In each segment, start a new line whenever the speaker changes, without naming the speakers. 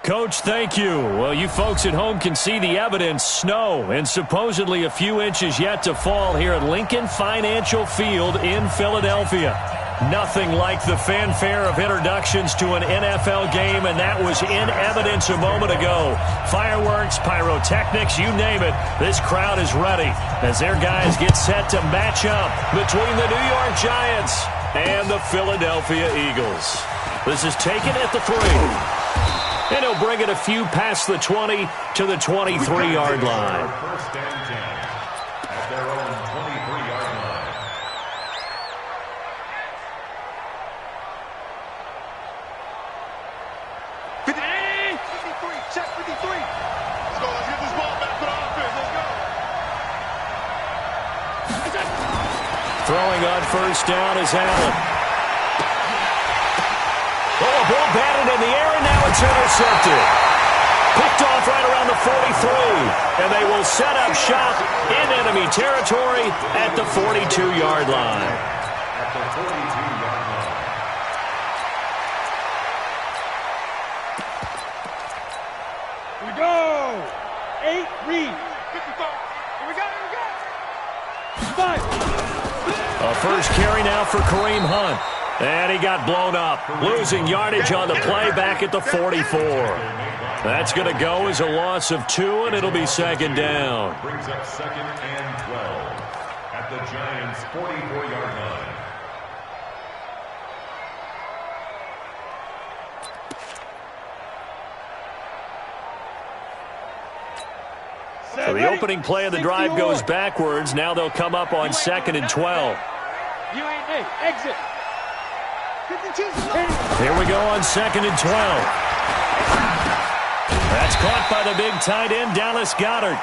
Coach, thank you. Well, you folks at home can see the evidence. Snow and supposedly a few inches yet to fall here at Lincoln Financial Field in Philadelphia. Nothing like the fanfare of introductions to an NFL game, and that was in evidence a moment ago. Fireworks, pyrotechnics, you name it. This crowd is ready as their guys get set to match up between the New York Giants and the Philadelphia Eagles. This is taken at the 3. And he'll bring it a few past the 20 to the 23-yard line.
First and 10 at their own 23-yard line.
Check 53. Let's go. Let's get this ball back for the offense. Let's go.
Throwing on first down is Allen. Oh, a ball batted in the air, and now it's intercepted. Picked off right around the 43, and they will set up shop in enemy territory at the 42-yard line.
At the 42-yard line.
Here we go. 8, read. 55. Here we go. Here we go. 5.
A first carry now for Kareem Hunt. And he got blown up, losing yardage on the play back at the 44. That's going to go as a loss of 2, and it'll be second down.
Brings up second and 12 at the Giants' 44-yard line.
So the opening play of the drive goes backwards. Now they'll come up on second and 12.
You ain't me. Exit.
Here we go on second and 12. That's caught by the big tight end, Dallas Goedert.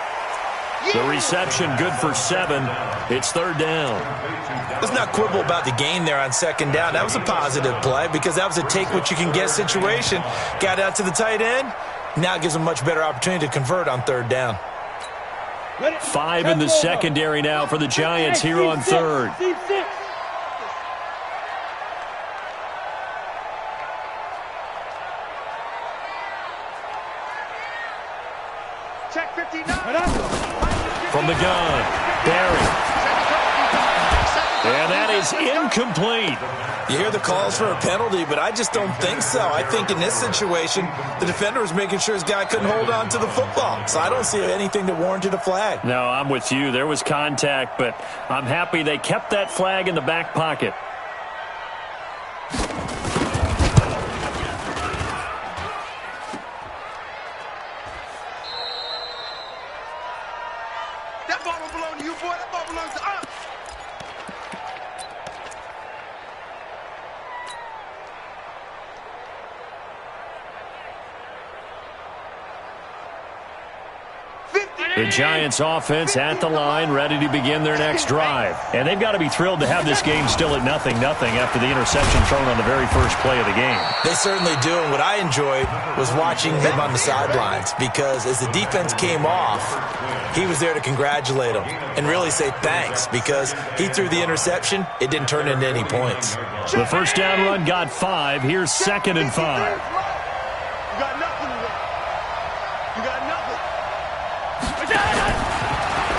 The reception good for 7. It's third down.
Let's not quibble about the gain there on second down. That was a positive play because that was a take-what-you-can-get situation. Got out to the tight end. Now it gives them a much better opportunity to convert on third down.
5 in the secondary now for the Giants here on third.
Check 59.
From the gun, Barry. And that is incomplete.
You hear the calls for a penalty, but I just don't think so. I think in this situation, the defender was making sure his guy couldn't hold on to the football. So I don't see anything that warranted a flag.
No, I'm with you. There was contact, but I'm happy they kept that flag in the back pocket.
That ball don't belong to you, boy. That ball belongs to us.
The Giants offense at the line, ready to begin their next drive. And they've got to be thrilled to have this game still at 0-0 after the interception thrown on the very first play of the game.
They certainly do, and what I enjoyed was watching him on the sidelines because as the defense came off, he was there to congratulate them and really say thanks because he threw the interception. It didn't turn into any points.
The first down run got 5. Here's second and 5.
You got nothing today. You got nothing.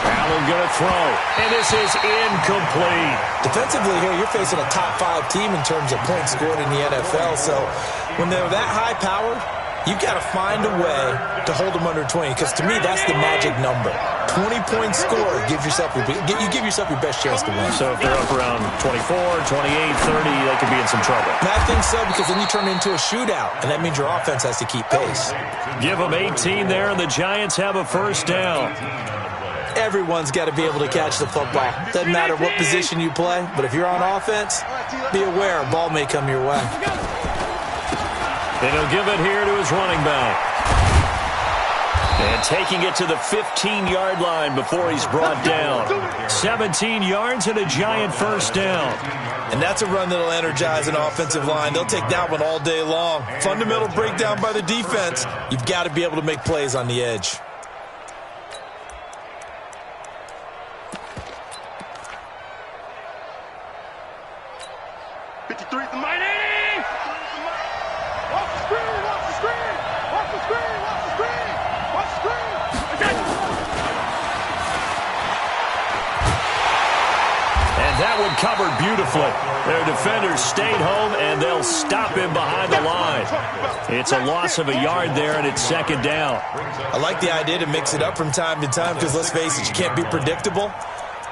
Allen going to throw, and this is incomplete.
Defensively here, you're facing a top 5 team in terms of points scored in the NFL. So when they're that high powered, you've got to find a way to hold them under 20 because to me, that's the magic number. 20 points scored, you give yourself your best chance to win.
So if they're up around 24, 28, 30, they could be in some trouble.
And I think so because then you turn it into a shootout, and that means your offense has to keep pace.
Give them 18 there, and the Giants have a first down.
Everyone's got to be able to catch the football. Doesn't matter what position you play, but if you're on offense, be aware a ball may come your way.
And he'll give it here to his running back. And taking it to the 15-yard line before he's brought down. 17 yards and a Giant first down.
And that's a run that'll energize an offensive line. They'll take that one all day long. Fundamental breakdown by the defense. You've got to be able to make plays on the edge.
And that one covered beautifully. Their defenders stayed home, and they'll stop him behind the line. It's a loss of a yard there, and it's second down.
I like the idea to mix it up from time to time because, let's face it, you can't be predictable.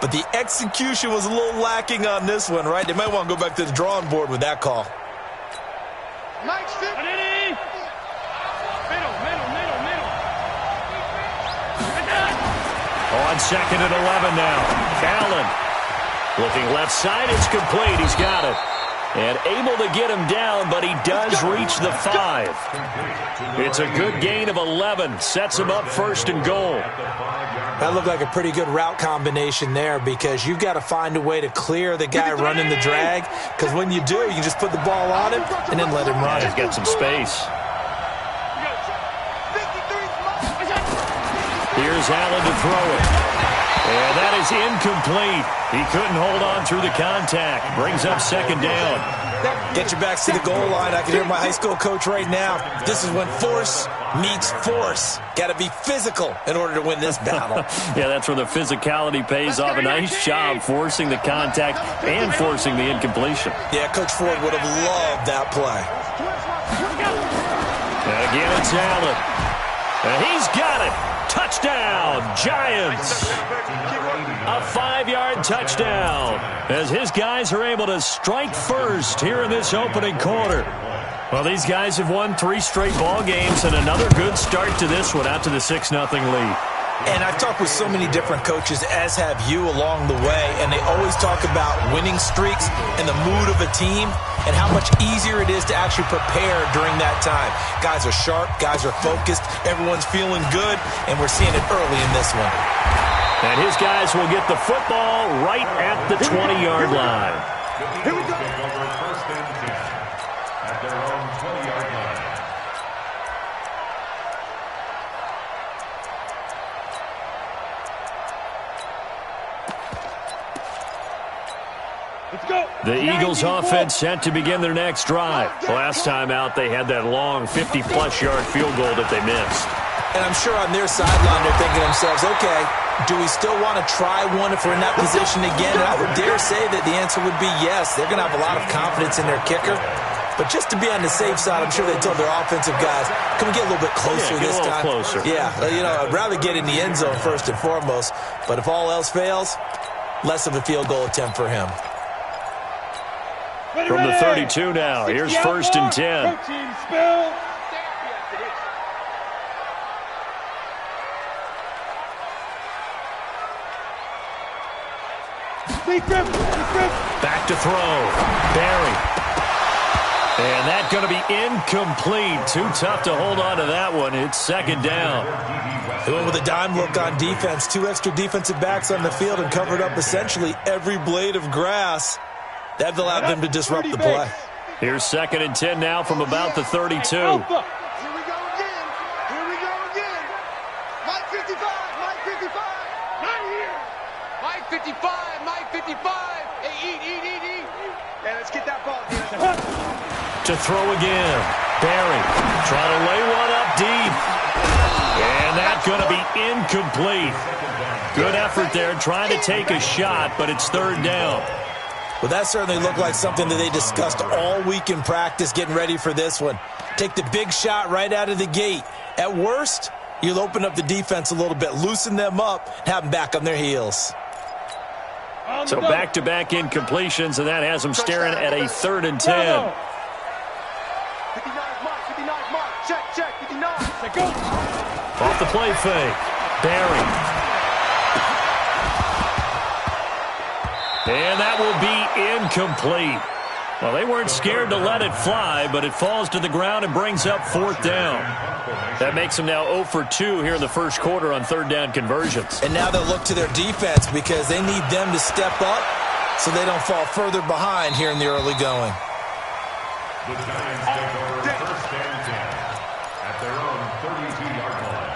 But the execution was a little lacking on this one, right? They might want to go back to the drawing board with that call.
On second and 11 now. Allen looking left side. It's complete. He's got it. And able to get him down, but he does reach the 5. It's a good gain of 11. Sets him up first and goal.
That looked like a pretty good route combination there because you've got to find a way to clear the guy running the drag, because when you do, you can just put the ball on him and then let him run.
He's got some space. Here's Allen to throw it. And that is incomplete. He couldn't hold on through the contact. Brings up second down.
Get your backs to the goal line. I can hear my high school coach right now. This is when force meets force. Got to be physical in order to win this battle.
Yeah, that's where the physicality pays off. A nice job forcing the contact and forcing the incompletion.
Yeah, Coach Ford would have loved that play.
And again, it's Allen. And he's got it. Touchdown, Giants. A 5-yard touchdown as his guys are able to strike first here in this opening quarter. Well, these guys have won 3 straight ball games and another good start to this one out to the 6-0 lead.
And I've talked with so many different coaches, as have you, along the way, and they always talk about winning streaks and the mood of a team and how much easier it is to actually prepare during that time. Guys are sharp, guys are focused, everyone's feeling good, and we're seeing it early in this one.
And his guys will get the football right at the 20-yard line.
Here we go. First and 10 at their own 20-yard line.
The Eagles offense set to begin their next drive. Last time out, they had that long 50-plus yard field goal that they missed.
And I'm sure on their sideline, they're thinking to themselves, okay, do we still want to try one if we're in that position again? And I would dare say that the answer would be yes. They're going to have a lot of confidence in their kicker. But just to be on the safe side, I'm sure they told their offensive guys, can we get a little bit closer this time?
Closer.
Yeah, you know, I'd rather get in the end zone first and foremost. But if all else fails, less of a field goal attempt for him.
From the 32 now, here's first and 10. Back to throw. Barry. And that's going to be incomplete. Too tough to hold on to that one. It's second down.
They went with a dime look on defense. 2 extra defensive backs on the field and covered up essentially every blade of grass. That allowed them to disrupt the play.
Here's second and 10 now from about the 32.
Here we go again. Here we go again. Mike 55. Mike 55. Not here. Mike 55. Mike 55. Hey, eat. Yeah, let's get that ball, dude.
To throw again. Barry trying to lay one up deep. And that's going to be incomplete. Good effort there trying to take a shot, but it's third down.
Well, that certainly looked like something that they discussed all week in practice getting ready for this one. Take the big shot right out of the gate. At worst, you'll open up the defense a little bit, loosen them up, have them back on their heels.
So back-to-back incompletions, and that has them staring at a third and 10.
59 mark. Check, 59. Go.
Off the play fake. Barry. And that will be incomplete. Well, they weren't scared to let it fly, but it falls to the ground and brings up fourth down. That makes them now 0 for 2 here in the first quarter on third down conversions.
And now they'll look to their defense because they need them to step up so they don't fall further behind here in the early going.
The Giants take over first and 10 at their own 32-yard line.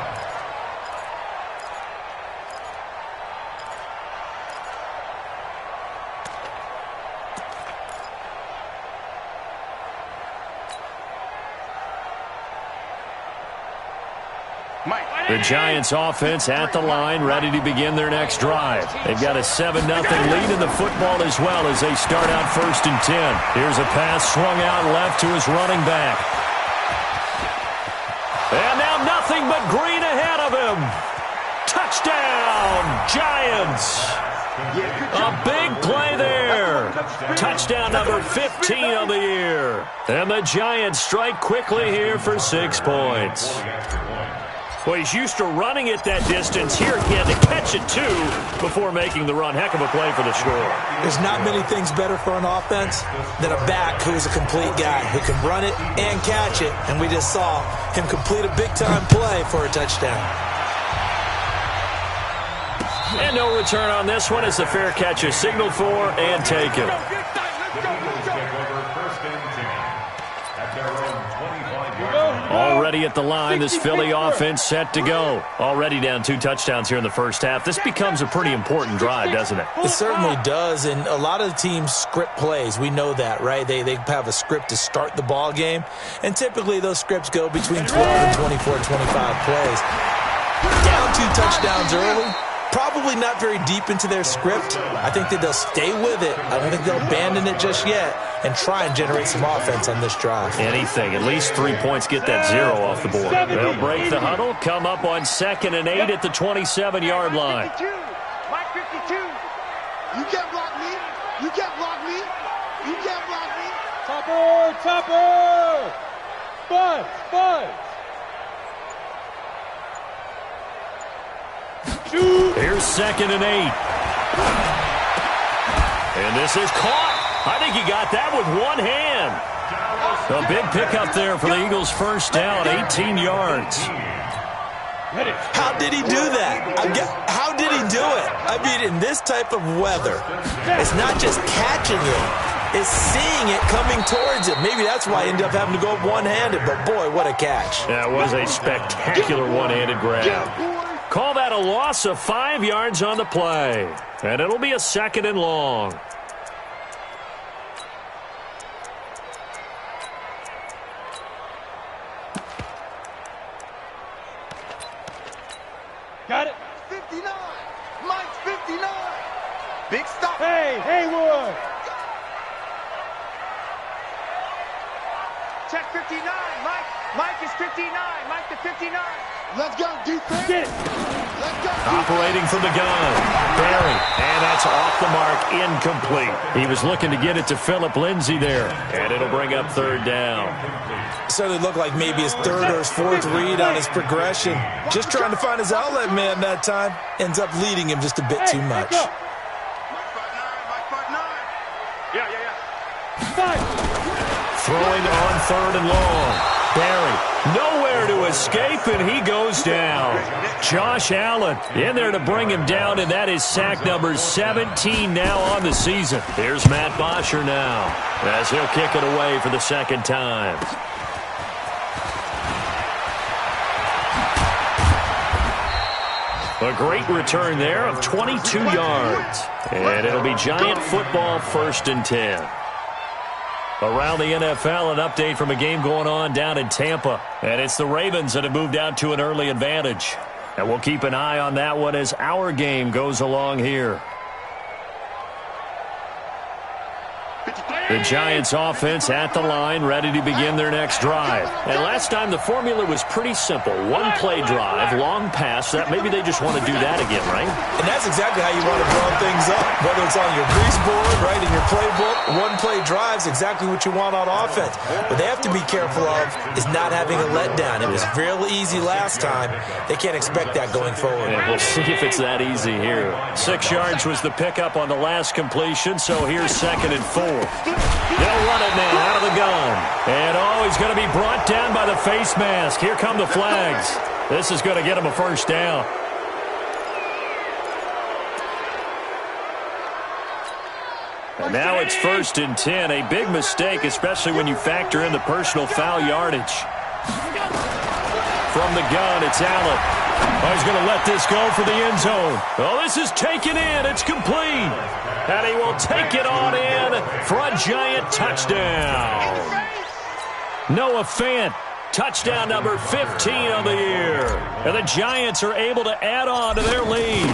The Giants offense at the line, ready to begin their next drive. They've got a 7-0 lead in the football as well as they start out 1st and 10. Here's a pass swung out left to his running back. And now nothing but green ahead of him. Touchdown, Giants. A big play there. Touchdown number 15 of the year. And the Giants strike quickly here for 6 points. Well, he's used to running it that distance. Here he had to catch it, too, before making the run. Heck of a play for the score.
There's not many things better for an offense than a back who's a complete guy, who can run it and catch it. And we just saw him complete a big-time play for a touchdown.
And no return on this one as the fair catch is signaled for and taken. Already at the line, this Philly offense set to go. Already down 2 touchdowns here in the first half. This becomes a pretty important drive, doesn't it?
It certainly does, and a lot of the teams script plays. We know that, right? They have a script to start the ball game, and typically those scripts go between 12 and 24, 25 plays. Down 2 touchdowns early. Probably not very deep into their script. I think that they'll stay with it. I don't think they'll abandon it just yet and try and generate some offense on this drive.
Anything. At least 3 points get that 0 off the board. They'll break the huddle, come up on 2nd and 8 at the 27-yard line.
Mike 52. You can't block me. You can't block me. You can't block me.
Topper! Bud!
Here's 2nd and 8. And this is caught. I think he got that with one hand. A big pickup there for the Eagles' first down, 18 yards.
How did he do that? How did he do it? I mean, in this type of weather, it's not just catching it. It's seeing it coming towards him. Maybe that's why he ended up having to go one-handed, but boy, what a catch.
That was a spectacular one-handed grab. Call that a loss of 5 yards on the play. And it'll be a 2nd and long.
Got it.
59. Mike's 59. Big stop.
Hey, Haywood.
Check 59. Mike is 59. Mike to 59. Let's go, defense.
Get it.
Let's go.
Operating from the gun. Barry. And that's off the mark. Incomplete. He was looking to get it to Phillip Lindsay there. And it'll bring up 3rd down.
Certainly looked like maybe his 3rd or his 4th read on his progression. Just trying to find his outlet man that time. Ends up leading him just a bit too much.
Mike 5'9". Yeah.
Throwing on 3rd and long. Barry, nowhere to escape, and he goes down. Josh Allen in there to bring him down, and that is sack number 17 now on the season. Here's Matt Bosher now, as he'll kick it away for the 2nd time. A great return there of 22 yards. And it'll be Giant football 1st and 10. Around the NFL, an update from a game going on down in Tampa. And it's the Ravens that have moved out to an early advantage. And we'll keep an eye on that one as our game goes along here. The Giants offense at the line, ready to begin their next drive. And last time the formula was pretty simple. 1-play drive, long pass. That maybe they just want to do that again, right?
And that's exactly how you want to draw things up. Whether it's on your grease board, right, in your playbook, 1-play drives, exactly what you want on offense. What they have to be careful of is not having a letdown. It was real easy last time. They can't expect that going forward.
And we'll see if it's that easy here. 6 yards was the pickup on the last completion, so here's 2nd and 4. They'll run it now out of the gun. And, he's going to be brought down by the face mask. Here come the flags. This is going to get him a first down. And now it's 1st and 10. A big mistake, especially when you factor in the personal foul yardage. From the gun, it's Allen. He's going to let this go for the end zone. Oh, this is taken in. It's complete. And he will take it on in for a Giant touchdown. Noah Fant Touchdown number 15 of the year. And the Giants are able to add on to their lead.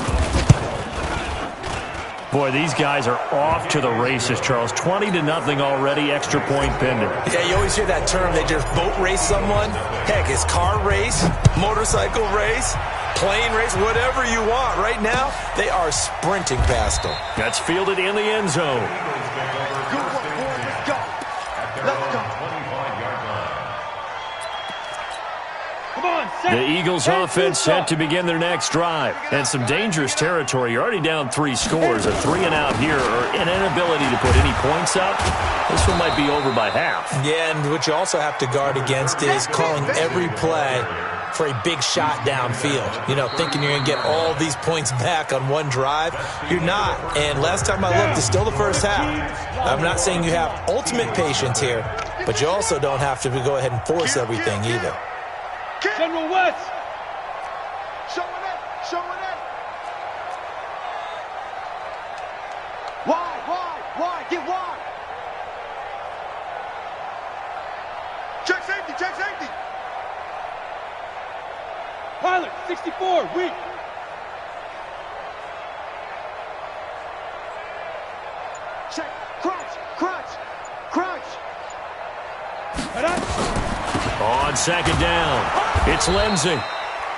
Boy, these guys are off to the races, Charles. 20-0 already, extra point pending.
Yeah, you always hear that term. They just boat race someone. Heck, it's car race, motorcycle race, plane race, whatever you want. Right now, they are sprinting past them.
That's fielded in the end zone.
Good work, boys. Let's go. Let's go.
The Eagles offense set to begin their next drive. And some dangerous territory. You're already down 3 scores. A 3-and-out here or an inability to put any points up. This one might be over by half.
Yeah, and what you also have to guard against is calling every play for a big shot downfield. You know, thinking you're going to get all these points back on one drive. You're not. And last time I looked, it's still the first half. I'm not saying you have ultimate patience here, but you also don't have to go ahead and force everything either.
General West.
Showing it. Showing it. Wide. Get wide. Check safety. Check safety.
Pilot, 64, weak.
Check. Crunch.
On second down, it's Lindsey.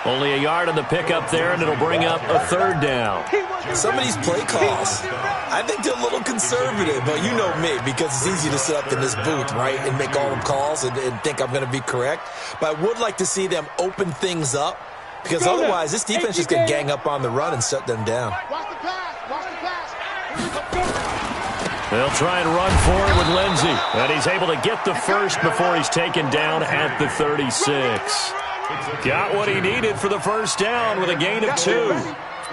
Only a yard on the pickup there, and it'll bring up a 3rd down.
Some of these play calls, I think they're a little conservative, but you know me, because it's easy to sit up in this booth, right, and make all the calls and think I'm going to be correct. But I would like to see them open things up, because otherwise this defense just going to gang up on the run and shut them down.
Watch the pass. Watch the pass.
They'll try and run for it with Lindsey. And he's able to get the first before he's taken down at the 36. Got what he needed for the first down with a gain of 2.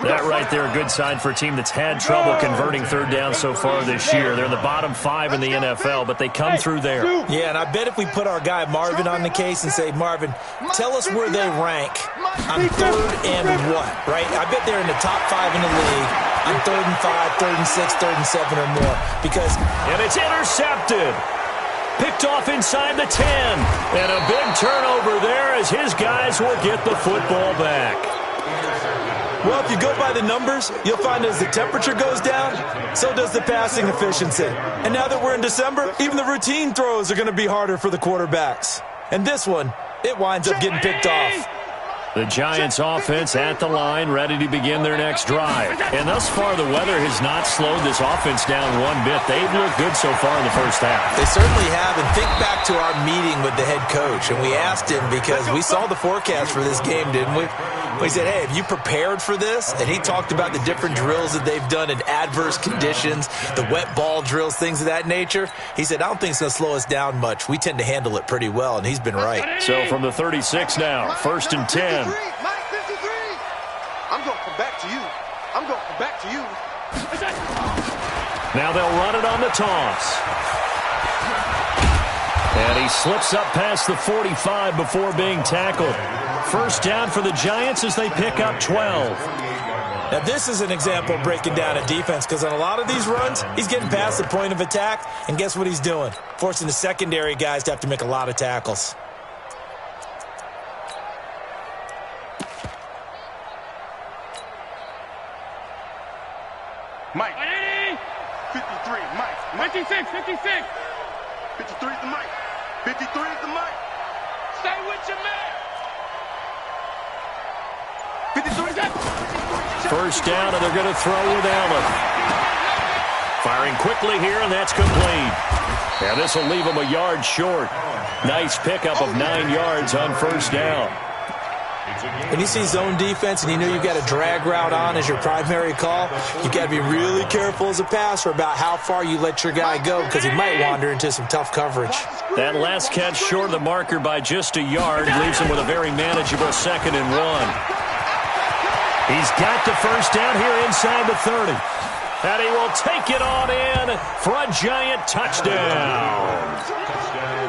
That right there, a good sign for a team that's had trouble converting 3rd down so far this year. They're in the bottom 5 in the NFL, but they come through there.
Yeah, and I bet if we put our guy Marvin on the case and say, Marvin, tell us where they rank on 3rd and what, right? I bet they're in the top 5 in the league on 3rd and 5, 3rd and 6, 3rd and 7 or more. Because
and it's intercepted. Picked off inside the 10. And a big turnover there as his guys will get the football back.
well, if you go by the numbers, you'll find as the temperature goes down, so does the passing efficiency. And now that we're in December, even the routine throws are going to be harder for the quarterbacks. And this one, it winds up getting picked off.
The Giants offense at the line, ready to begin their next drive. And thus far, the weather has not slowed this offense down one bit. They've looked good so far in the first half.
They certainly have. And think back to our meeting with the head coach. And we asked him, because we saw the forecast for this game, didn't we? We said, hey, have you prepared for this? And he talked about the different drills that they've done in adverse conditions, the wet ball drills, things of that nature. He said, I don't think it's going to slow us down much. We tend to handle it pretty well, and he's been right.
So from the 36 now, 1st and 10.
Mike 53. I'm going from back to you. I'm going from back to you.
Now they'll run it on the toss. And he slips up past the 45 before being tackled. First down for the Giants as they pick up 12.
Now, this is an example of breaking down a defense, because on a lot of these runs, he's getting past the point of attack, and guess what he's doing? Forcing the secondary guys to have to make a lot of tackles.
Mike. 53, Mike.
56, 56.
53 is the Mike. 53 is the Mike. Stay with your man. 53 is that.
First down, and they're going to throw with Allen. Firing quickly here, and that's complete. And this will leave him a yard short. Nice pickup of 9 yards on first down.
When you see zone defense and you know you've got a drag route on as your primary call, you've got to be really careful as a passer about how far you let your guy go, because he might wander into some tough coverage.
That last catch short of the marker by just a yard leaves him with a very manageable 2nd and 1. He's got the first down here inside the 30. And he will take it on in for a Giant touchdown.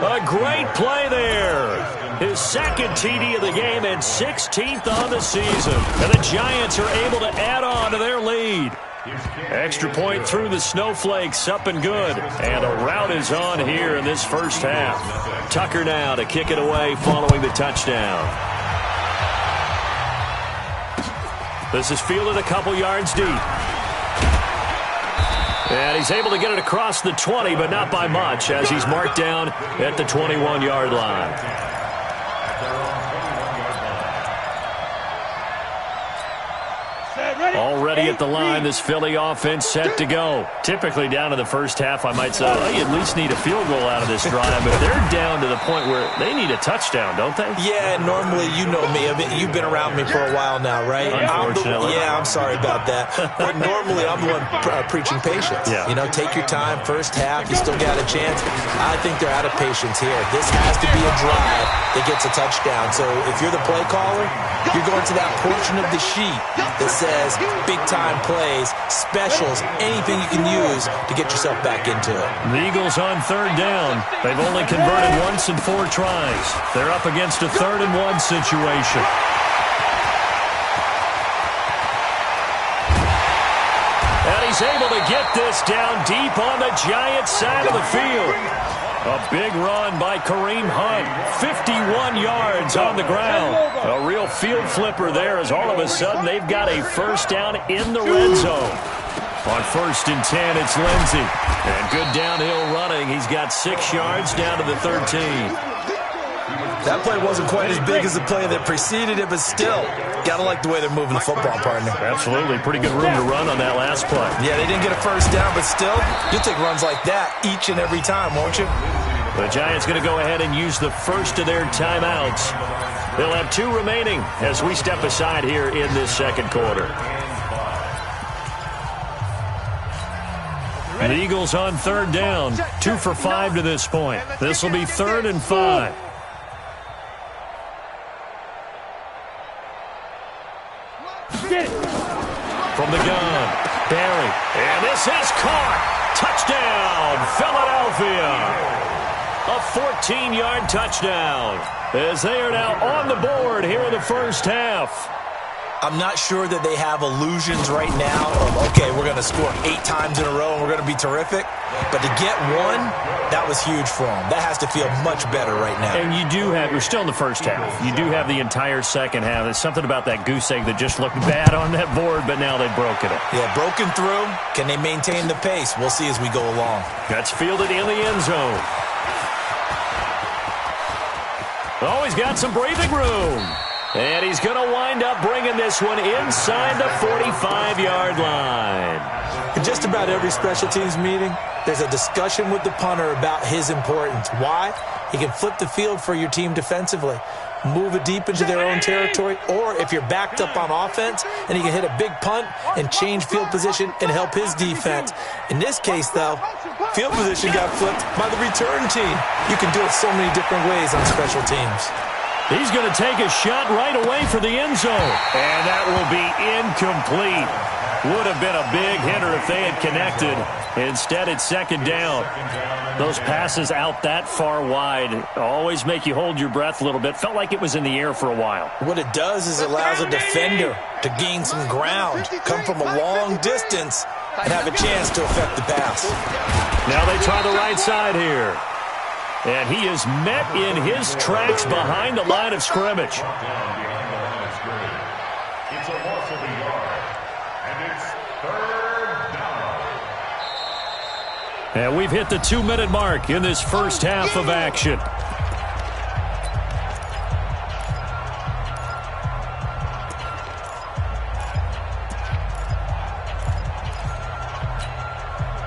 A great play there. His 2nd TD of the game and 16th on the season. And the Giants are able to add on to their lead. Extra point through the snowflakes, up and good. And a rout is on here in this first half. Tucker now to kick it away following the touchdown. This is fielded a couple yards deep. And he's able to get it across the 20, but not by much, as he's marked down at the 21-yard line. Already at the line, this Philly offense set to go. Typically down to the first half, I might say, well, you at least need a field goal out of this drive, but they're down to the point where they need a touchdown, don't they?
Yeah, normally, you know me. I mean, you've been around me for a while now, right?
Unfortunately.
I'm sorry about that. But normally, I'm the one preaching patience.
Yeah.
You know, take your time. First half, you still got a chance. I think they're out of patience here. This has to be a drive that gets a touchdown. So if you're the play caller, you're going to that portion of the sheet that says big-time plays, specials, anything you can use to get yourself back into it.
The Eagles on third down. They've only converted once in 4 tries. They're up against a 3rd-and-1 situation. And he's able to get this down deep on the Giants side of the field. A big run by Kareem Hunt. 51 yards on the ground. A real field flipper there as all of a sudden they've got a first down in the red zone. On 1st and 10, it's Lindsey. And good downhill running. He's got 6 yards down to the 13.
That play wasn't quite as big as the play that preceded it, but still, got to like the way they're moving the football, partner.
Absolutely. Pretty good room to run on that last play.
Yeah, they didn't get a first down, but still, you'll take runs like that each and every time, won't you?
The Giants going to go ahead and use the first of their timeouts. They'll have 2 remaining as we step aside here in this second quarter. The Eagles on 3rd down. 2 for 5 to this point. This will be 3rd and 5. From the gun, Barry. And this is caught. Touchdown, Philadelphia. A 14-yard touchdown as they are now on the board here in the first half.
I'm not sure that they have illusions right now of, okay, we're going to score 8 times in a row and we're going to be terrific. But to get one, that was huge for them. That has to feel much better right now.
And you do have, we're still in the first half. You do have the entire second half. There's something about that goose egg that just looked bad on that board, but now they've broken it.
Yeah, broken through. Can they maintain the pace? We'll see as we go along.
That's fielded in the end zone. Oh, he's got some breathing room. And he's going to wind up bringing this one inside the 45-yard line.
In just about every special teams meeting, there's a discussion with the punter about his importance. Why? He can flip the field for your team defensively, move it deep into their own territory, or if you're backed up on offense, and he can hit a big punt and change field position and help his defense. In this case, though, field position got flipped by the return team. You can do it so many different ways on special teams.
He's going to take a shot right away for the end zone. And that will be incomplete. Would have been a big hitter if they had connected. Instead, it's 2nd down. Those passes out that far wide always make you hold your breath a little bit. Felt like it was in the air for a while.
What it does is it allows a defender to gain some ground, come from a long distance, and have a chance to affect the pass.
Now they try the right side here. And he is met in his tracks behind the line of scrimmage.
It's a loss of a yard, and it's 3rd down.
And we've hit the 2-minute mark in this first half of action.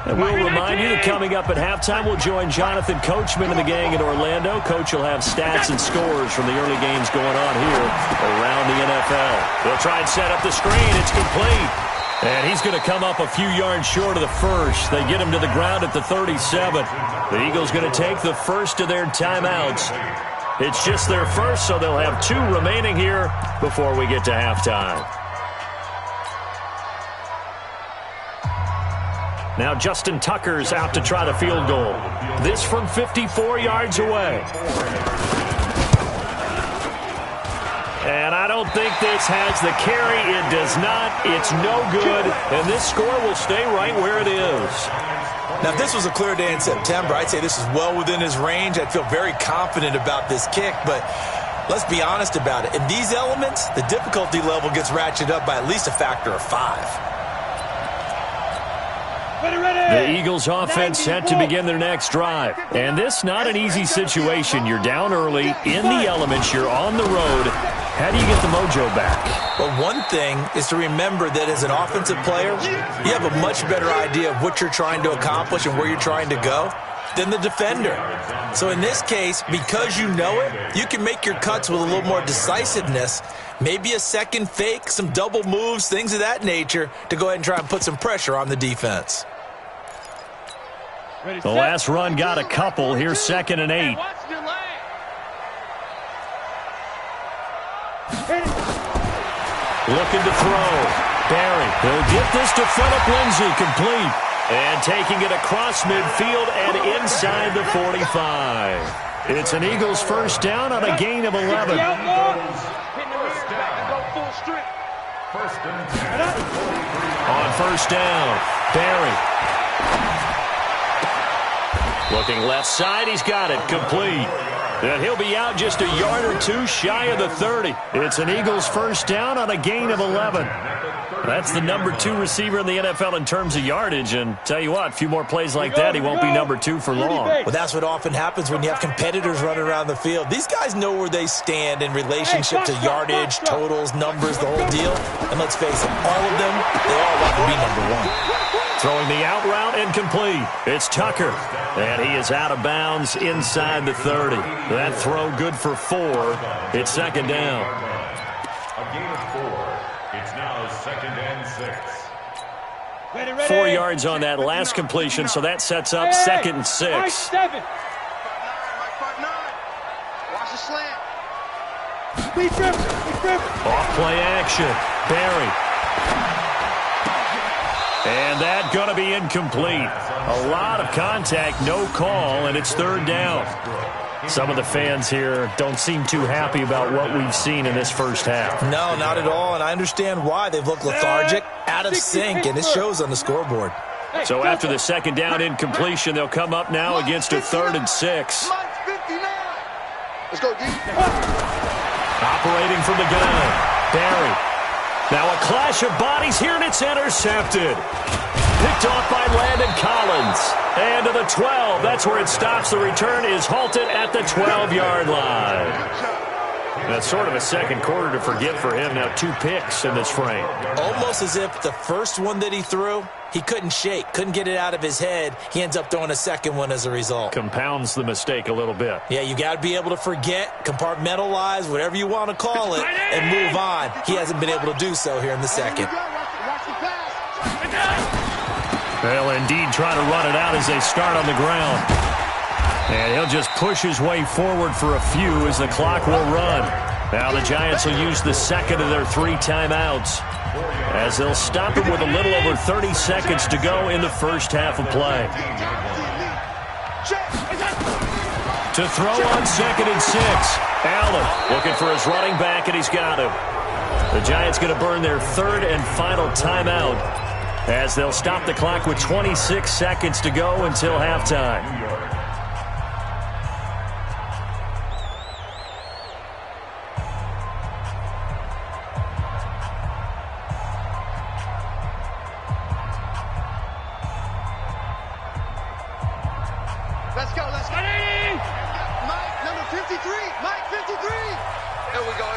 And we'll remind you that coming up at halftime, we'll join Jonathan Coachman and the gang in Orlando. Coach will have stats and scores from the early games going on here around the NFL. They'll try and set up the screen. It's complete. And he's going to come up a few yards short of the first. They get him to the ground at the 37. The Eagles going to take the first of their timeouts. It's just their first, so they'll have 2 remaining here before we get to halftime. Now Justin Tucker's out to try the field goal. This from 54 yards away. And I don't think this has the carry. It does not. It's no good. And this score will stay right where it is.
Now, if this was a clear day in September, I'd say this is well within his range. I'd feel very confident about this kick, but let's be honest about it. In these elements, the difficulty level gets ratcheted up by at least a factor of 5.
The Eagles offense set to begin their next drive. And this not an easy situation. You're down early, in the elements, you're on the road. How do you get the mojo back?
Well, one thing is to remember that as an offensive player, you have a much better idea of what you're trying to accomplish and where you're trying to go than the defender. So in this case, because you know it, you can make your cuts with a little more decisiveness, maybe a second fake, some double moves, things of that nature, to go ahead and try and put some pressure on the defense.
The last run got a couple. Here's 2nd and 8. Looking to throw. Barry. He'll get this to Phillip Lindsay, complete. And taking it across midfield and inside the 45. It's an Eagles first down on a gain of 11. On first down, Barry. Looking left side, he's got it, complete. And he'll be out just a yard or two shy of the 30. It's an Eagles first down on a gain of 11. That's the number 2 receiver in the NFL in terms of yardage. And tell you what, a few more plays like that, he won't be number 2 for long.
Well, that's what often happens when you have competitors running around the field. These guys know where they stand in relationship to yardage, totals, numbers, the whole deal. And let's face it, all of them, they all want to be number 1.
Throwing the out route incomplete. It's Tucker. And he is out of bounds inside the 30. That throw good for 4. It's 2nd down.
A gain of 4. It's now 2nd and 6.
4 yards on that last completion, so that sets up 2nd and 6.
Watch the slant.
Off play action. Barry. And that going to be incomplete. A lot of contact, no call, and it's 3rd down. Some of the fans here don't seem too happy about what we've seen in this first half.
No, not at all, and I understand why. They've looked lethargic, out of sync, and it shows on the scoreboard.
So after the 2nd down incompletion, they'll come up now against a 3rd and 6.
Let's go, D.
Operating from the gun, Barry. Now a clash of bodies here, and it's intercepted. Picked off by Landon Collins. And to the 12. That's where it stops. The return is halted at the 12-yard line. That's sort of a second quarter to forget for him. Now 2 picks in this frame.
Almost as if the first one that he threw, he couldn't shake, couldn't get it out of his head. He ends up throwing a second one as a result.
Compounds the mistake a little bit.
Yeah, you got to be able to forget, compartmentalize, whatever you want to call it, and move on. He hasn't been able to do so here in the second.
They'll indeed try to run it out as they start on the ground. And he'll just push his way forward for a few as the clock will run. Now the Giants will use the second of their 3 timeouts as they'll stop him with a little over 30 seconds to go in the first half of play. To throw on 2nd and 6. Allen looking for his running back, and he's got him. The Giants going to burn their 3rd and final timeout as they'll stop the clock with 26 seconds to go until halftime.
Let's go. Mike, number 53. Mike, 53. Here we go.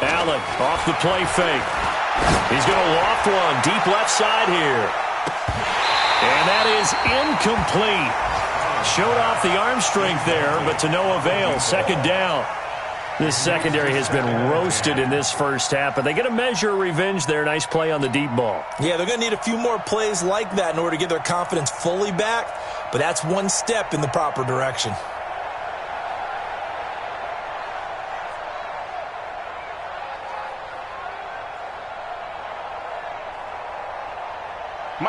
Allen off the play fake. He's going to loft one deep left side here. And that is incomplete. Showed off the arm strength there, but to no avail. 2nd down. This secondary has been roasted in this first half, but they get a measure of revenge there. Nice play on the deep ball.
Yeah, they're going to need a few more plays like that in order to get their confidence fully back, but that's one step in the proper direction.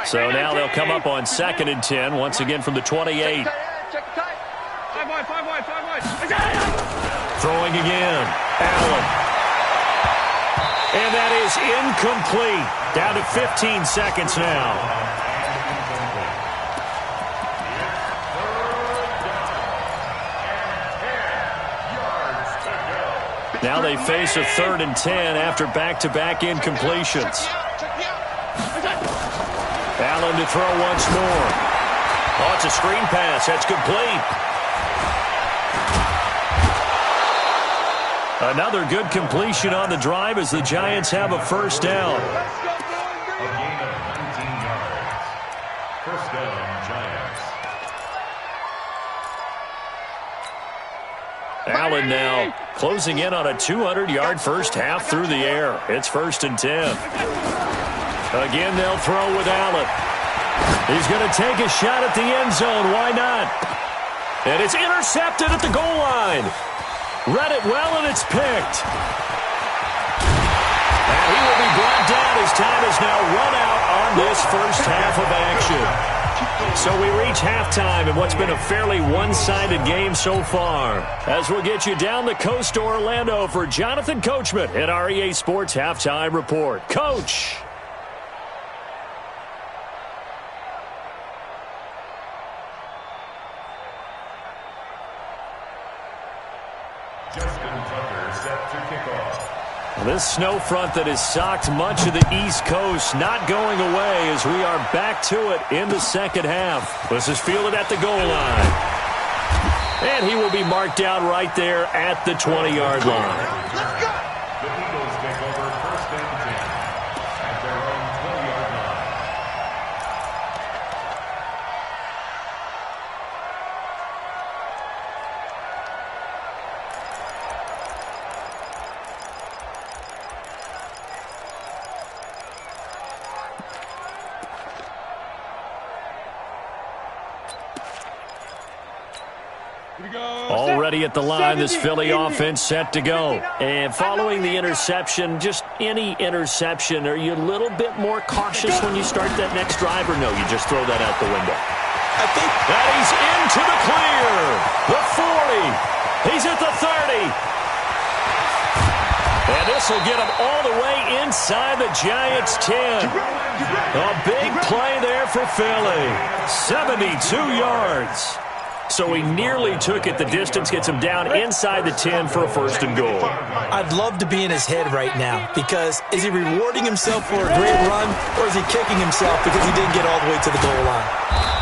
So now they'll come up on 2nd and 10, once again from the 28.
Check the tight.
5 wide.
Throwing again. Allen. And that is incomplete. Down to 15 seconds now. Now they face a 3rd and 10 after back-to-back incompletions. Allen to throw once more. Oh, it's a screen pass. That's complete. Another good completion on the drive as the Giants have a first down.
A gain of 19 yards. First down, Giants.
Allen now closing in on a 200-yard first half through the air. It's 1st and 10. Again, they'll throw with Allen. He's going to take a shot at the end zone. Why not? And it's intercepted at the goal line. Read it well, and it's picked. And he will be brought down. His time is now run out on this first half of action. So we reach halftime in what's been a fairly one-sided game so far. As we'll get you down the coast to Orlando for Jonathan Coachman at REA Sports Halftime Report. Coach. This snow front that has socked much of the East Coast not going away as we are back to it in the second half. This is fielded at the goal line. And he will be marked down right there at the 20-yard line.
The Eagles take over 1st and 10 at their own 20-yard line.
Already at the line, this Philly offense set to go. And following the interception, just any interception, are you a little bit more cautious when you start that next drive, or no, you just throw that out the window?
I think
that he's into the clear. The 40. He's at the 30. And this will get him all the way inside the Giants' 10. A big play there for Philly. 72 yards. So he nearly took it the distance, gets him down inside the 10 for a 1st and goal.
I'd love to be in his head right now because is he rewarding himself for a great run or is he kicking himself because he didn't get all the way to the goal line?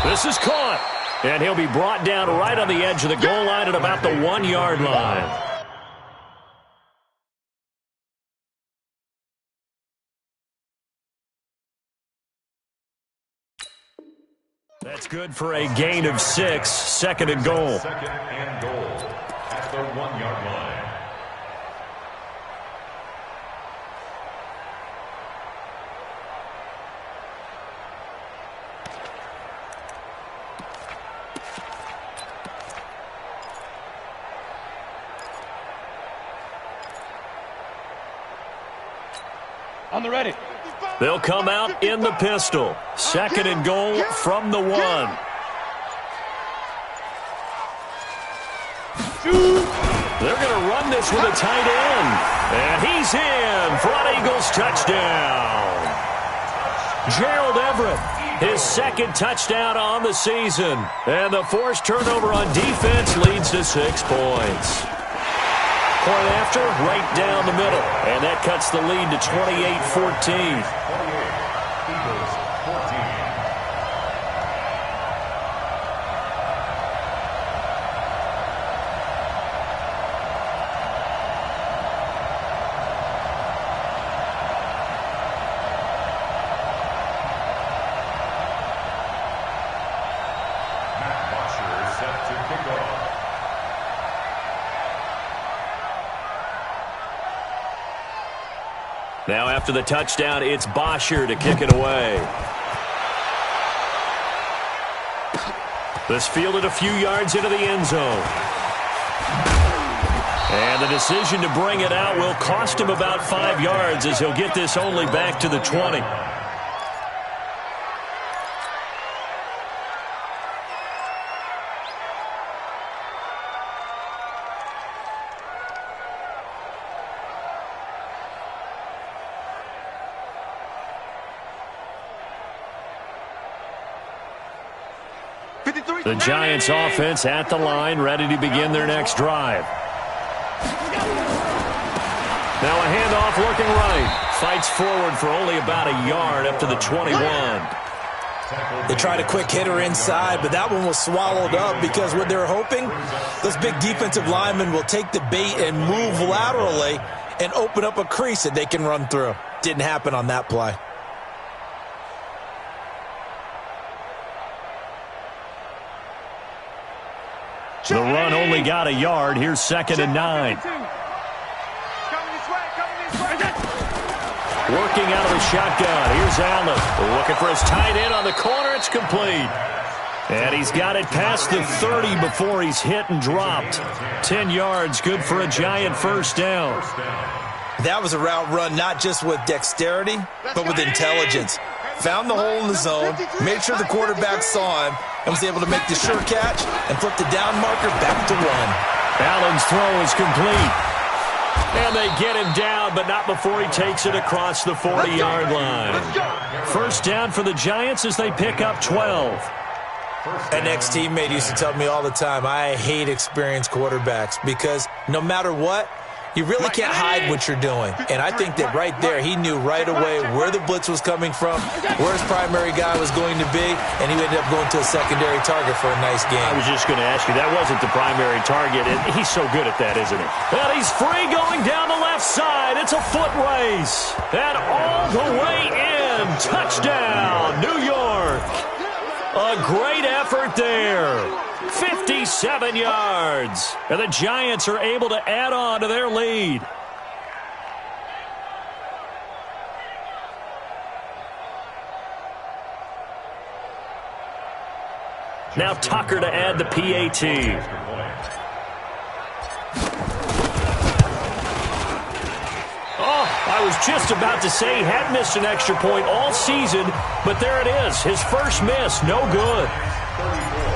This is caught, and he'll be brought down right on the edge of the goal line at about the 1-yard line. That's good for a gain of 6, 2nd and goal.
2nd and goal at the 1-yard line.
On the ready.
They'll come out in the pistol. 2nd and goal from the 1. They're going to run this with a tight end. And he's in for an Eagles touchdown. Gerald Everett, his 2nd touchdown on the season. And the forced turnover on defense leads to 6 points. Point after, right down the middle. And that cuts the lead to 28-14.
Eagles 14. Matt Washer is set to kick off.
Now after the touchdown, it's Bosher to kick it away. This fielded a few yards into the end zone. And the decision to bring it out will cost him about 5 yards as he'll get this only back to the 20. The Giants offense at the line, ready to begin their next drive. Now a handoff looking right. Fights forward for only about a yard up to the 21.
They tried a quick hitter inside, but that one was swallowed up because what they're hoping, those big defensive linemen will take the bait and move laterally and open up a crease that they can run through. Didn't happen on that play.
The run only got a yard. Here's 2nd and 9. Working out of the shotgun. Here's Allen. Looking for his tight end on the corner. It's complete. And he's got it past the 30 before he's hit and dropped. 10 yards, good for a Giant first down.
That was a route run not just with dexterity, but with intelligence. Found the hole in the zone, made sure the quarterback saw him, and was able to make the sure catch and flip the down marker back to 1.
Allen's throw is complete. And they get him down, but not before he takes it across the 40-yard line. First down for the Giants as they pick up 12.
An ex-teammate used to tell me all the time, I hate experienced quarterbacks because no matter what, you really can't hide what you're doing. And I think that right there, he knew right away where the blitz was coming from, where his primary guy was going to be, and he ended up going to a secondary target for a nice game.
I was just going to ask you, that wasn't the primary target, and he's so good at that, isn't he? And he's free going down the left side. It's a foot race. And all the way in. Touchdown, New York. A great effort there. 57 yards. And the Giants are able to add on to their lead. Now Tucker to add the PAT. I was just about to say he had missed an extra point all season, but there it is. His first miss, no good.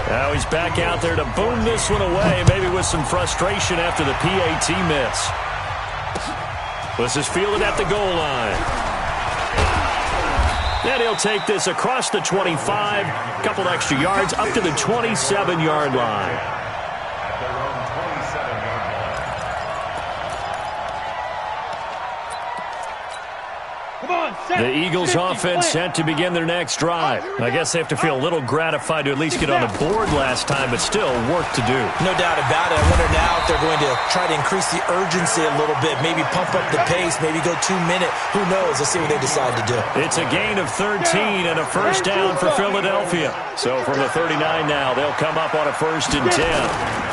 Now he's back out there to boom this one away, maybe with some frustration after the PAT miss. This is fielded at the goal line. And he'll take this across the 25, a couple extra yards, up to the 27-yard line. The Eagles offense set to begin their next drive. I guess they have to feel a little gratified to at least get on the board last time, but still work to do.
No doubt about it. I wonder now if they're going to try to increase the urgency a little bit, maybe pump up the pace, maybe go 2-minute. Who knows? Let's see what they decide to do.
It's a gain of 13 and a first down for Philadelphia. So from the 39 now, they'll come up on a 1st and 10.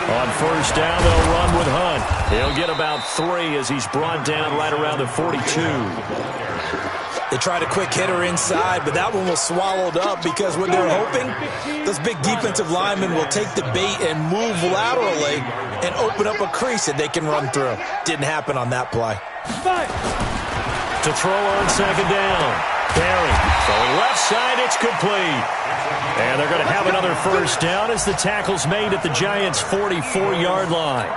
On first down, they'll run with Hunt. He'll get about 3 as he's brought down right around the 42.
They tried a quick hitter inside, but that one was swallowed up because what they're hoping, those big defensive linemen will take the bait and move laterally and open up a crease that they can run through. Didn't happen on that play.
To throw on 2nd down. Barry throwing left side, it's complete. And they're going to have another first down as the tackle's made at the Giants' 44-yard line.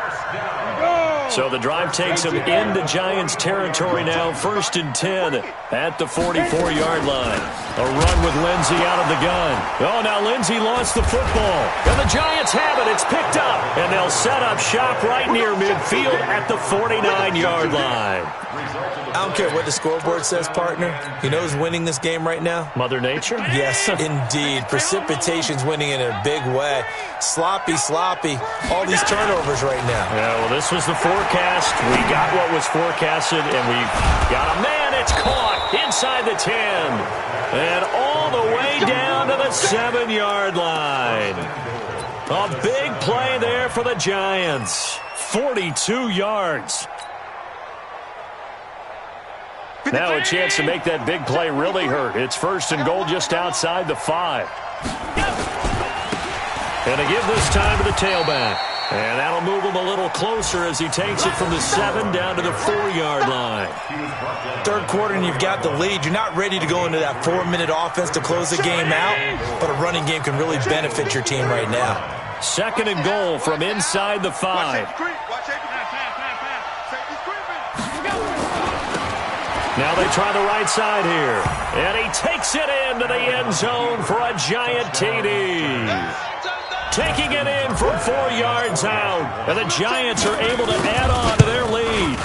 So the drive takes them into Giants territory now, 1st and 10 at the 44-yard line. A run with Lindsey out of the gun. Oh, now Lindsey lost the football. And the Giants have it. It's picked up. And they'll set up shop right near midfield at the 49-yard line.
I don't care what the scoreboard says, partner. You know who's winning this game right now?
Mother Nature?
Yes, indeed. Precipitation's winning in a big way. Sloppy. All these turnovers right now.
Yeah, well, this was the forecast. We got what was forecasted, and we got a man. It's caught inside the 10. And all the way down to the 7-yard line. A big play there for the Giants. 42 yards. Now a chance to make that big play really hurt. It's 1st and goal just outside the 5. And a give this time to the tailback. And that'll move him a little closer as he takes it from the 7 down to the 4-yard line.
3rd quarter and you've got the lead. You're not ready to go into that 4-minute offense to close the game out, but a running game can really benefit your team right now.
2nd and goal from inside the 5. Now they try the right side here. And he takes it into the end zone for a giant TD. Taking it in from 4 yards out. And the Giants are able to add on to their lead.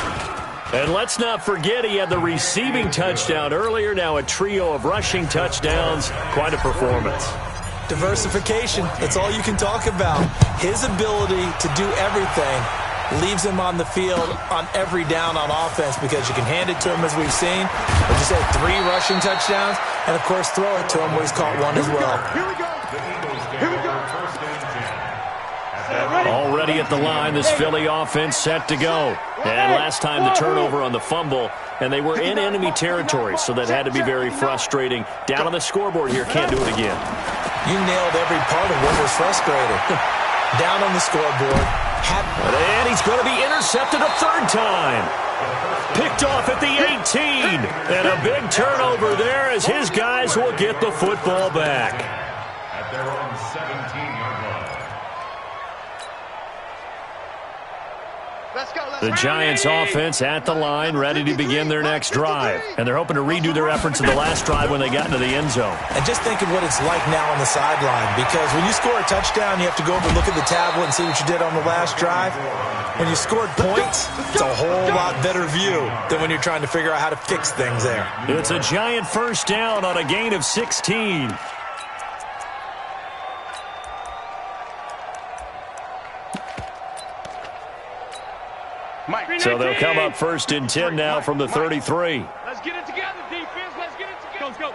And let's not forget he had the receiving touchdown earlier. Now a trio of rushing touchdowns. Quite a performance.
Diversification. That's all you can talk about. His ability to do everything leaves him on the field on every down on offense because you can hand it to him as we've seen. Like you said, 3 rushing touchdowns, and of course throw it to him where he's caught 1 as well.
Here we go. Here we go.
Already at the line, this Philly offense set to go. And last time the turnover on the fumble, and they were in enemy territory, so that had to be very frustrating. Down on the scoreboard here, can't do it again.
You nailed every part of what was frustrating. Down on the scoreboard.
And he's going to be intercepted a 3rd time. Picked off at the 18. And a big turnover there as his guys will get the football back.
At their own 17-yard line.
The Giants offense at the line, ready to begin their next drive. And they're hoping to redo their efforts in the last drive when they got into the end zone.
And just think of what it's like now on the sideline, because when you score a touchdown, you have to go over and look at the tablet and see what you did on the last drive. When you scored points, it's a whole lot better view than when you're trying to figure out how to fix things there.
It's a Giant first down on a gain of 16. So they'll come up 1st and 10 now from the 33.
Let's get it together, defense. Let's get it together. Let's go.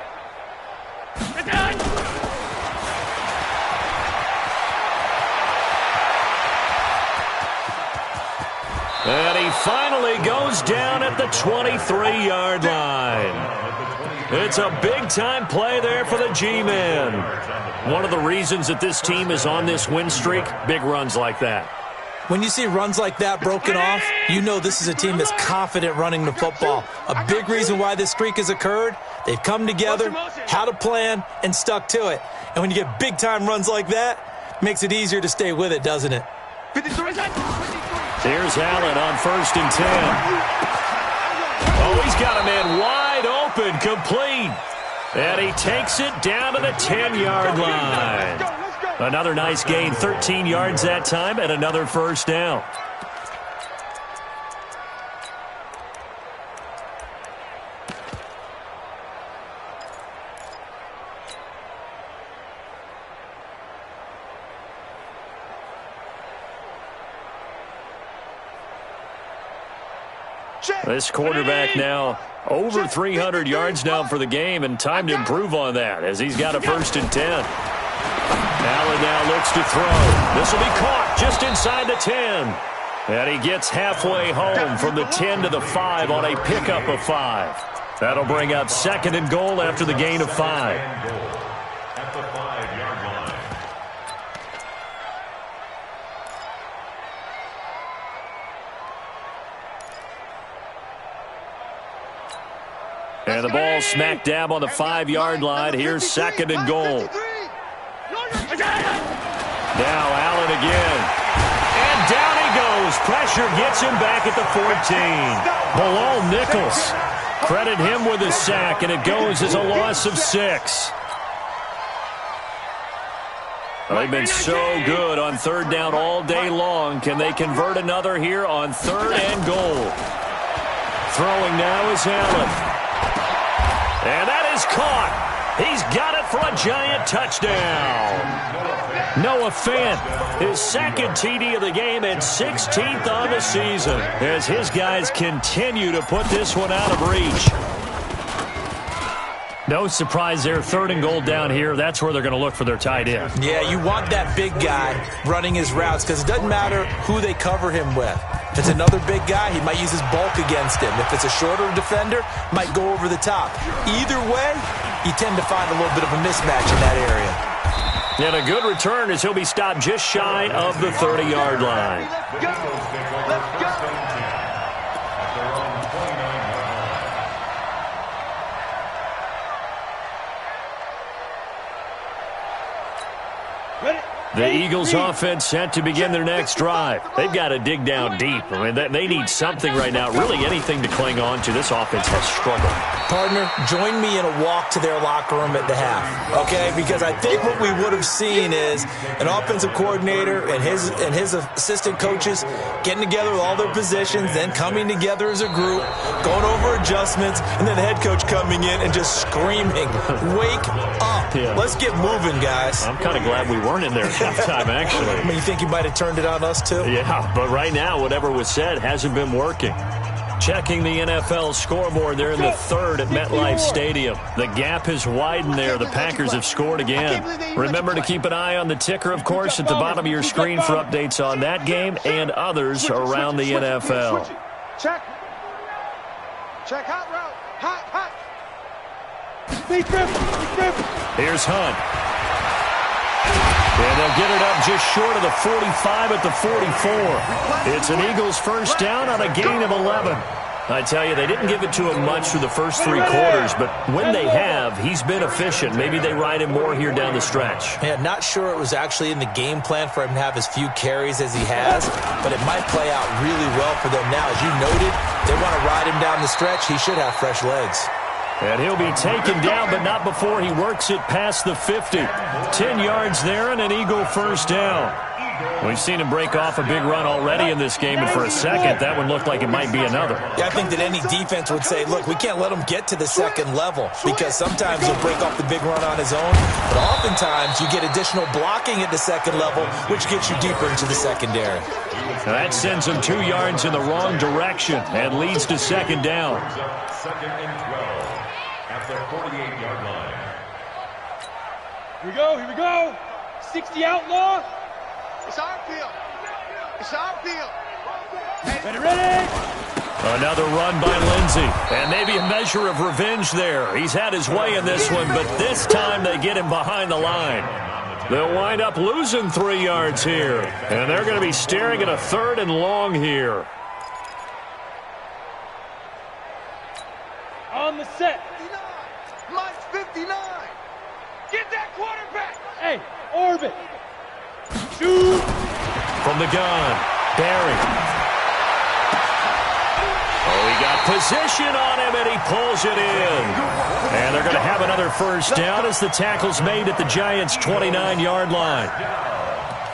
And he finally goes down at the 23-yard line. It's a big-time play there for the G-men. One of the reasons that this team is on this win streak, big runs like that.
When you see runs like that broken off, you know this is a team that's confident running the football. A big reason why this streak has occurred, they've come together, had a plan, and stuck to it. And when you get big-time runs like that, it makes it easier to stay with it, doesn't it?
Here's Allen on 1st and 10. Oh, he's got a man wide open, complete. And he takes it down to the 10-yard line. Another nice gain, 13 yards that time, and another first down. This quarterback now over 300 yards now for the game, and time to improve on that as he's got a 1st and 10. Allen now looks to throw. This will be caught just inside the 10. And he gets halfway home from the 10 to the 5 on a pickup of 5. That'll bring up 2nd and goal after the gain of 5.
At the 5-yard line.
And the ball smack dab on the 5-yard line. Here's 2nd and goal. Now Allen again. And down he goes. Pressure gets him back at the 14. Below Nichols. Credit him with a sack, and it goes as a loss of 6. Well, they've been so good on 3rd down all day long. Can they convert another here on 3rd and goal? Throwing now is Allen. And that is caught. He's got it for a Giant touchdown. Noah Fant, his 2nd TD of the game and 16th on the season as his guys continue to put this one out of reach. No surprise there, 3rd and goal down here. That's where they're going to look for their tight end.
Yeah, you want that big guy running his routes because it doesn't matter who they cover him with. If it's another big guy, he might use his bulk against him. If it's a shorter defender, might go over the top. Either way, you tend to find a little bit of a mismatch in that area.
And a good return as he'll be stopped just shy of the 30-yard line.
Ready?
The Eagles offense set to begin their next drive. They've got to dig down deep. I mean, they need something right now, really anything to cling on to. This offense has struggled. Partner,
join me in a walk to their locker room at the half, okay? Because I think what we would have seen is an offensive coordinator and his assistant coaches getting together with all their positions, then coming together as a group, going over adjustments, and then the head coach coming in and just screaming, "Wake up.
Yeah.
Let's get moving, guys."
I'm kind of glad we weren't in there at halftime, actually.
I mean, you think you might have turned it on us, too?
Yeah, but right now, whatever was said hasn't been working. Checking the NFL scoreboard, they're in the third at MetLife Stadium. The gap has widened there. The Packers have scored again. Remember to keep an eye on the ticker, of course, at the bottom of your screen for updates on that game and others around the NFL.
Check. Check hot route. Hot.
Here's Hunt. And they'll get it up just short of the 45 at the 44. It's an Eagles first down on a gain of 11. I tell you, they didn't give it to him much through the first three quarters, but when they have, he's been efficient. Maybe they ride him more here down the stretch.
Yeah, not sure it was actually in the game plan for him to have as few carries as he has, but it might play out really well for them now. As you noted, they want to ride him down the stretch. He should have fresh legs.
And he'll be taken down, but not before he works it past the 50. 10 yards there and an Eagle first down. We've seen him break off a big run already in this game, and for a second, that one looked like it might be another.
Yeah, I think that any defense would say, look, we can't let him get to the second level, because sometimes he'll break off the big run on his own, but oftentimes you get additional blocking at the second level, which gets you deeper into the secondary.
That sends him 2 yards in the wrong direction and leads to second down.
Second and 12 at the 48-yard line.
Here we go. 60 outlaw.
It's our field. It's our field.
Ready.
Another run by Lindsey. And maybe a measure of revenge there. He's had his way in this one, but this time they get him behind the line. They'll wind up losing 3 yards here. And they're going to be staring at a third and long here.
On the set.
59. Mike's 59. Get that quarterback.
Hey, orbit. Shoot.
From the gun, Barry. Oh, he got position on him, and he pulls it in. And they're going to have another first down as the tackle's made at the Giants' 29-yard line.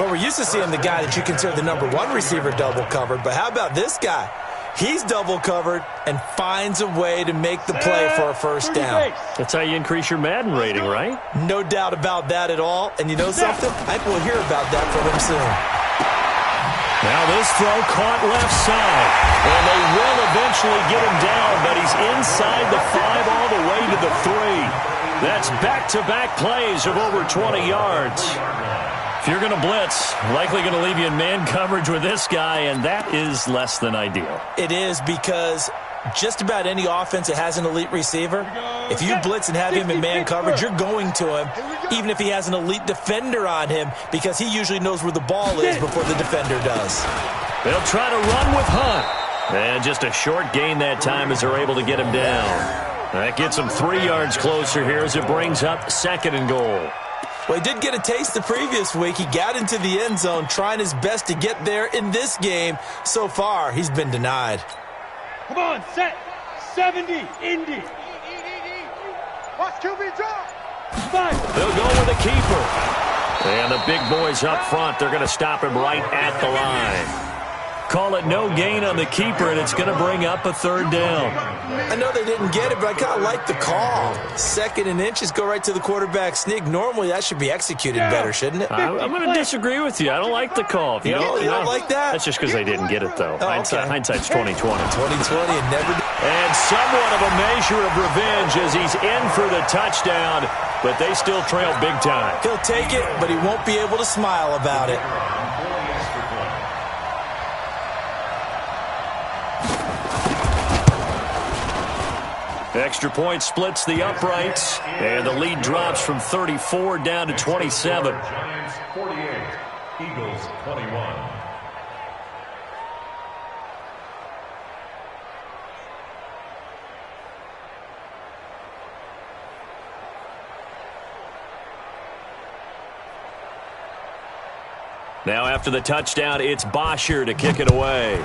Well, we're used to seeing the guy that you consider the number one receiver double covered, but how about this guy? He's double covered and finds a way to make the play for a first down.
That's how you increase your Madden rating, right?
No doubt about that at all. And you know something? I think we'll hear about that from him soon.
Now this throw caught left side. And they will eventually get him down, but he's inside the 5 all the way to the 3. That's back-to-back plays of over 20 yards. If you're going to blitz, likely going to leave you in man coverage with this guy, and that is less than ideal.
It is, because just about any offense that has an elite receiver, if you blitz and have him in man coverage, you're going to him, even if he has an elite defender on him, because he usually knows where the ball is before the defender does.
They'll try to run with Hunt. And just a short gain that time as they're able to get him down. That gets him 3 yards closer here as it brings up second and goal.
Well, he did get a taste the previous week. He got into the end zone, trying his best to get there in this game. So far, he's been denied.
Come on, set. 70, Indy.
Watch QB drop.
5.
They'll go with a keeper. And the big boys up front, they're going to stop him right at the line. Call it no gain on the keeper, and it's going to bring up a third down.
I know they didn't get it, but I kind of like the call. 2nd and inches, go right to the quarterback sneak. Normally, that should be executed better, shouldn't it?
I'm going to disagree with you. I don't like the call.
You don't like that?
That's just because they didn't get it, though.
Oh, okay.
Hindsight's 20/20.
20/20 and never.
And somewhat of a measure of revenge as he's in for the touchdown, but they still trail big time.
He'll take it, but he won't be able to smile about it.
Extra point splits the uprights, and the lead drops from 34 down to 27.
Giants 48, Eagles 21.
Now after the touchdown, it's Bosher to kick it away.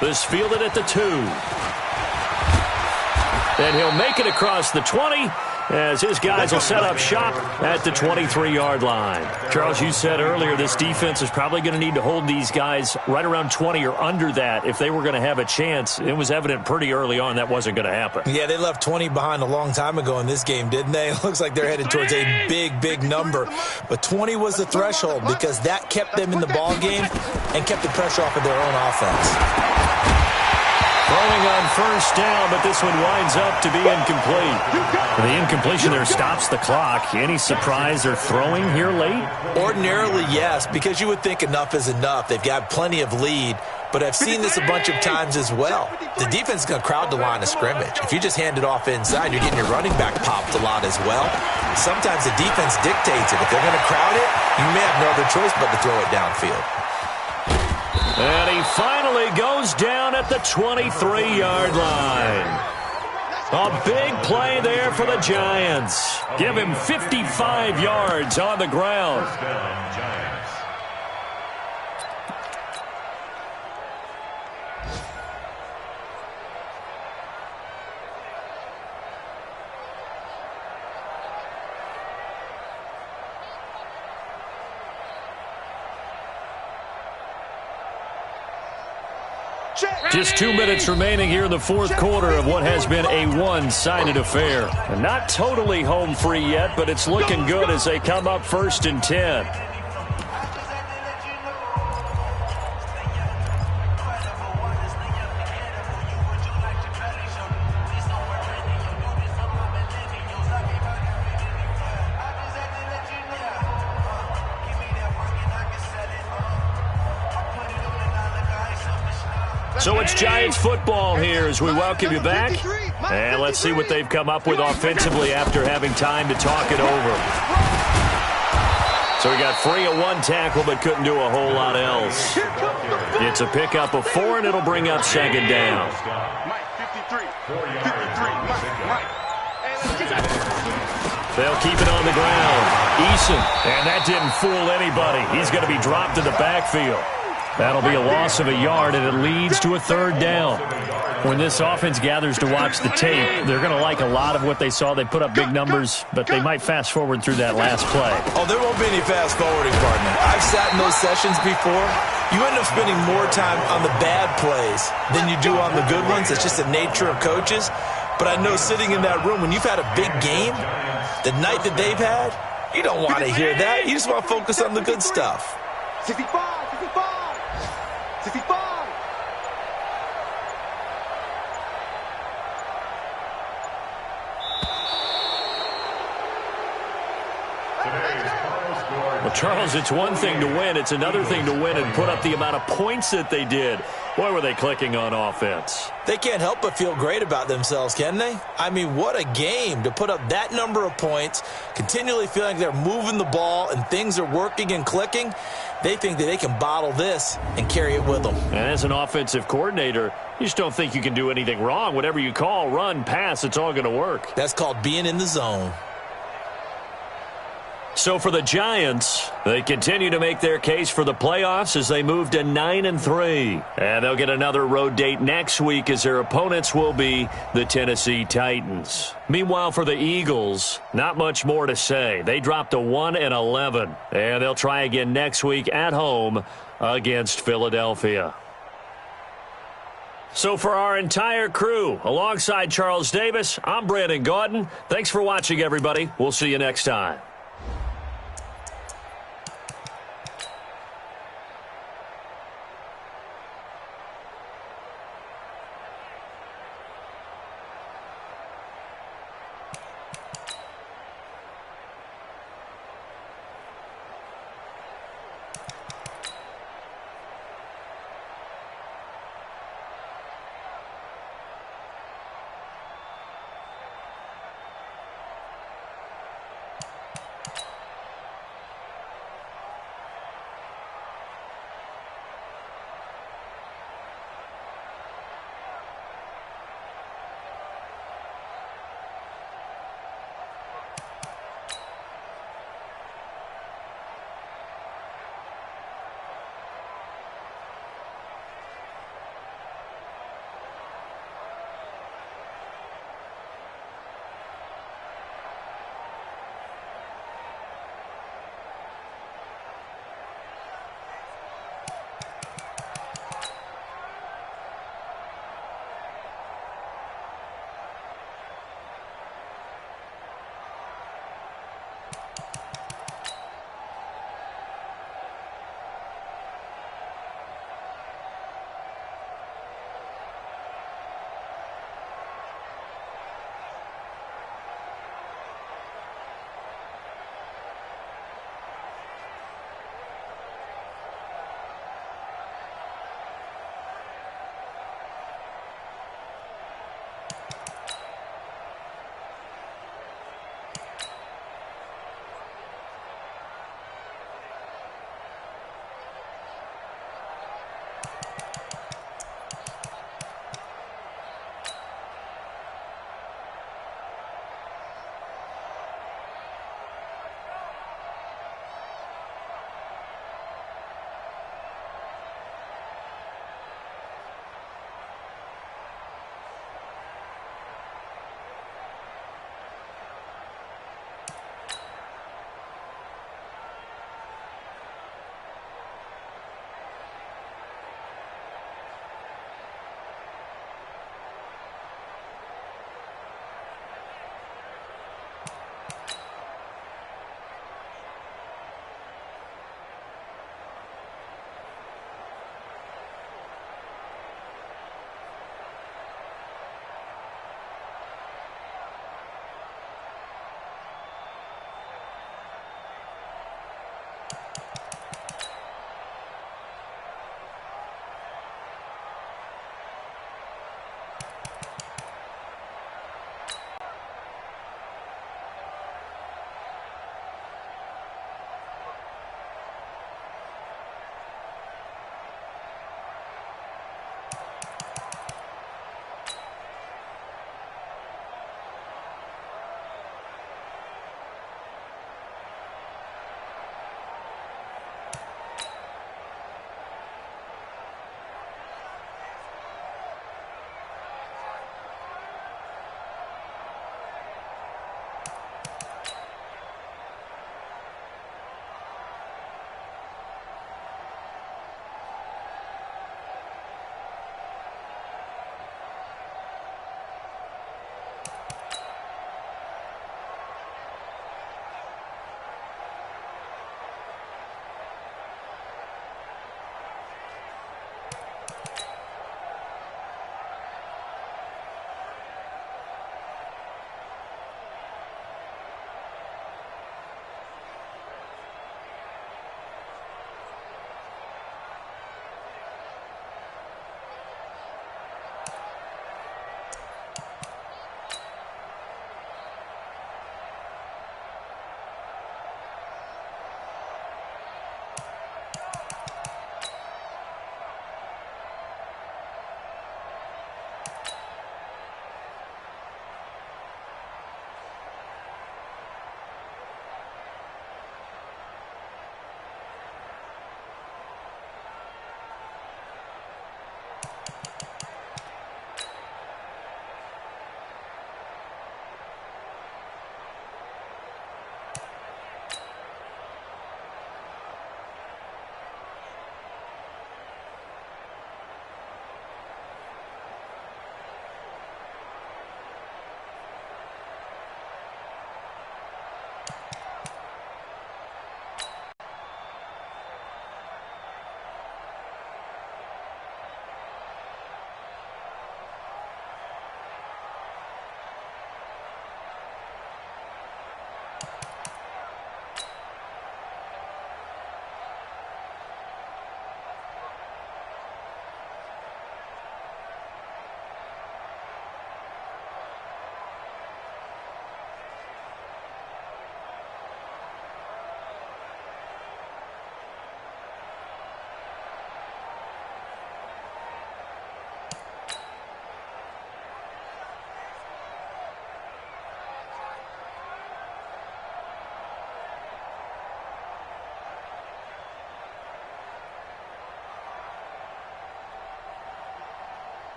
This fielded at the 2. And he'll make it across the 20 as his guys will set up shop at the 23-yard line. Charles, you said earlier this defense is probably going to need to hold these guys right around 20 or under that if they were going to have a chance. It was evident pretty early on that wasn't going to happen.
Yeah, they left 20 behind a long time ago in this game, didn't they? It looks like they're headed towards a big, big number. But 20 was the threshold because that kept them in the ball game and kept the pressure off of their own offense.
Throwing on first down, but this one winds up to be incomplete. The incompletion there stops the clock. Any surprise they're throwing here late?
Ordinarily, yes, because you would think enough is enough. They've got plenty of lead, but I've seen this a bunch of times as well. The defense is going to crowd the line of scrimmage. If you just hand it off inside, you're getting your running back popped a lot as well. Sometimes the defense dictates it. If they're going to crowd it, you may have no other choice but to throw it downfield.
And he finally goes down at the 23-yard line. A big play there for the Giants. Give him 55 yards on the ground.
First down, Giants.
Just 2 minutes remaining here in the fourth quarter of what has been a one-sided affair. And not totally home free yet, but it's looking good as they come up 1st and 10. So it's Giants football here as we welcome you back. And let's see what they've come up with offensively after having time to talk it over. So we got free of 1 tackle but couldn't do a whole lot else. It's a pickup of 4 and it'll bring up 2nd down. They'll keep it on the ground. Eason, and that didn't fool anybody. He's going to be dropped in the backfield. That'll be a loss of a yard, and it leads to a 3rd down. When this offense gathers to watch the tape, they're going to like a lot of what they saw. They put up big numbers, but they might fast forward through that last play.
Oh, there won't be any fast forwarding, partner. I've sat in those sessions before. You end up spending more time on the bad plays than you do on the good ones. It's just the nature of coaches. But I know sitting in that room, when you've had a big game, the night that they've had, you don't want to hear that. You just want to focus on the good stuff.
65, 65. 65.
Well, Charles, it's one thing to win. It's another thing to win and put up the amount of points that they did. Boy, were they clicking on offense.
They can't help but feel great about themselves, can they? I mean, what a game to put up that number of points, continually feeling they're moving the ball and things are working and clicking. They think that they can bottle this and carry it with them.
And as an offensive coordinator, you just don't think you can do anything wrong. Whatever you call, run, pass, it's all going to work.
That's called being in the zone.
So for the Giants, they continue to make their case for the playoffs as they move to 9-3. And they'll get another road date next week as their opponents will be the Tennessee Titans. Meanwhile, for the Eagles, not much more to say. They dropped to 1-11, and they'll try again next week at home against Philadelphia. So for our entire crew, alongside Charles Davis, I'm Brandon Gaudin. Thanks for watching, everybody. We'll see you next time.